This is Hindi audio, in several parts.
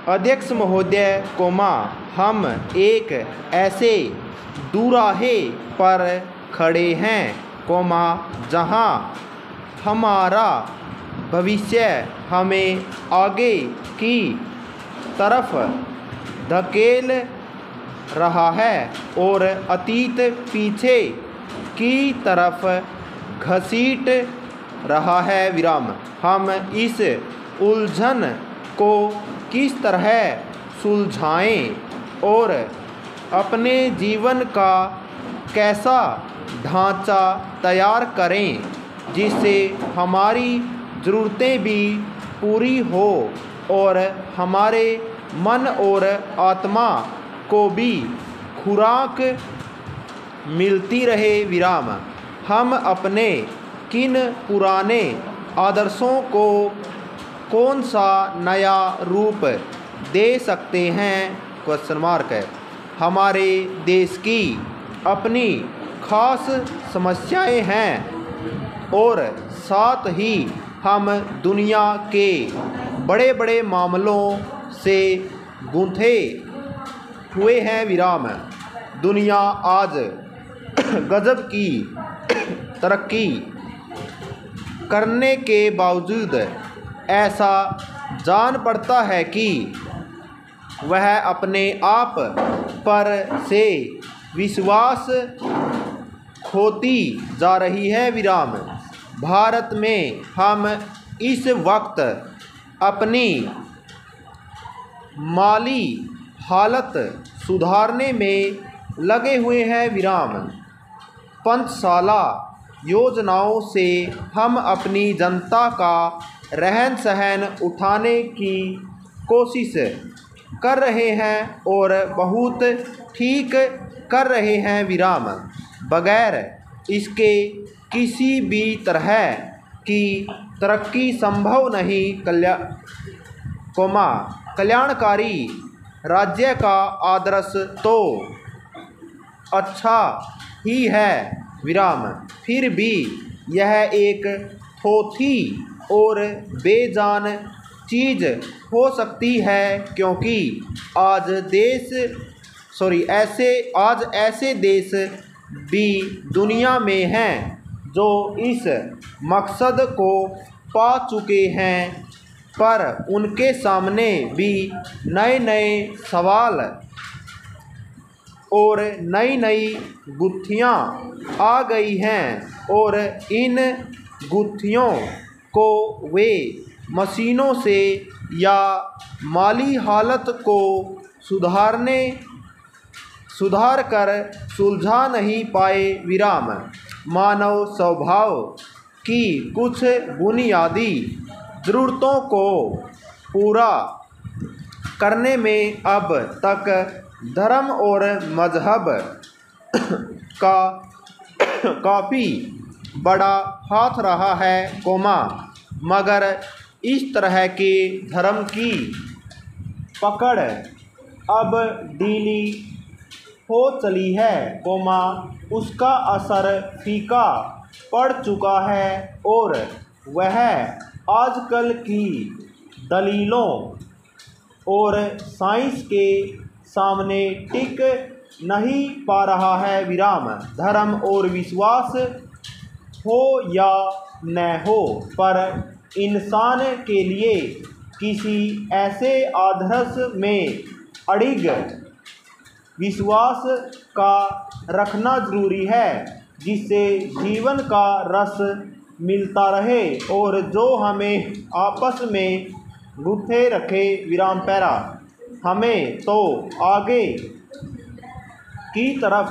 अध्यक्ष महोदय, हम एक ऐसे दुराहे पर खड़े हैं, जहां हमारा भविष्य हमें आगे की तरफ धकेल रहा है और अतीत पीछे की तरफ घसीट रहा है। हम इस उलझन को किस तरह सुलझाएं और अपने जीवन का कैसा ढांचा तैयार करें जिससे हमारी ज़रूरतें भी पूरी हो और हमारे मन और आत्मा को भी खुराक मिलती रहे। हम अपने किन पुराने आदर्शों को कौन सा नया रूप दे सकते हैं? हमारे देश की अपनी खास समस्याएं हैं और साथ ही हम दुनिया के बड़े बड़े मामलों से गूंथे हुए हैं। दुनिया आज गजब की तरक्की करने के बावजूद ऐसा जान पड़ता है कि वह अपने आप पर से विश्वास खोती जा रही है। भारत में हम इस वक्त अपनी माली हालत सुधारने में लगे हुए हैं। पंचशाला योजनाओं से हम अपनी जनता का रहन सहन उठाने की कोशिश कर रहे हैं और बहुत ठीक कर रहे हैं। बगैर इसके किसी भी तरह की तरक्की संभव नहीं। कल्याणकारी राज्य का आदर्श तो अच्छा ही है, फिर भी यह एक थोथी और बेजान चीज़ हो सकती है क्योंकि आज ऐसे देश भी दुनिया में हैं जो इस मकसद को पा चुके हैं, पर उनके सामने भी नए नए सवाल और नई नई गुत्थियाँ आ गई हैं और इन गुत्थियों को वे मशीनों से या माली हालत को सुधार कर सुलझा नहीं पाए। मानव स्वभाव की कुछ बुनियादी ज़रूरतों को पूरा करने में अब तक धर्म और मजहब का काफ़ी बड़ा हाथ रहा है, मगर इस तरह के धर्म की पकड़ अब ढीली हो चली है, उसका असर फीका पड़ चुका है और वह आजकल की दलीलों और साइंस के सामने टिक नहीं पा रहा है। धर्म और विश्वास हो या न हो, पर इंसान के लिए किसी ऐसे आदर्श में अडिग विश्वास का रखना जरूरी है जिससे जीवन का रस मिलता रहे और जो हमें आपस में गुथे रखे। हमें तो आगे की तरफ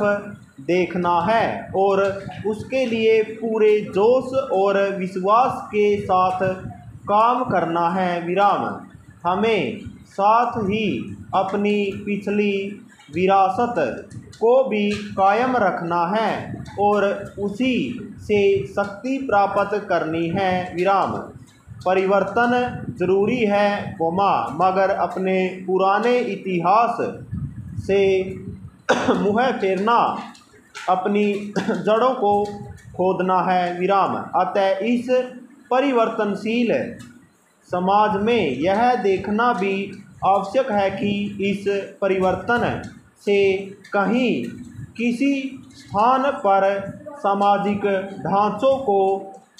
देखना है और उसके लिए पूरे जोश और विश्वास के साथ काम करना है। हमें साथ ही अपनी पिछली विरासत को भी कायम रखना है और उसी से शक्ति प्राप्त करनी है। परिवर्तन जरूरी है, मगर अपने पुराने इतिहास से मुँह फेरना अपनी जड़ों को खोदना है। अतः इस परिवर्तनशील समाज में यह देखना भी आवश्यक है कि इस परिवर्तन से कहीं किसी स्थान पर सामाजिक ढांचों को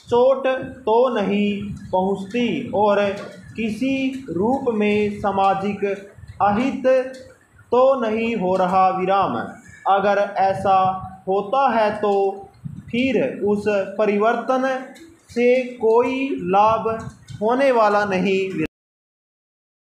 चोट तो नहीं पहुंचती और किसी रूप में सामाजिक अहित तो नहीं हो रहा विराम। अगर ऐसा होता है तो फिर उस परिवर्तन से कोई लाभ होने वाला नहीं।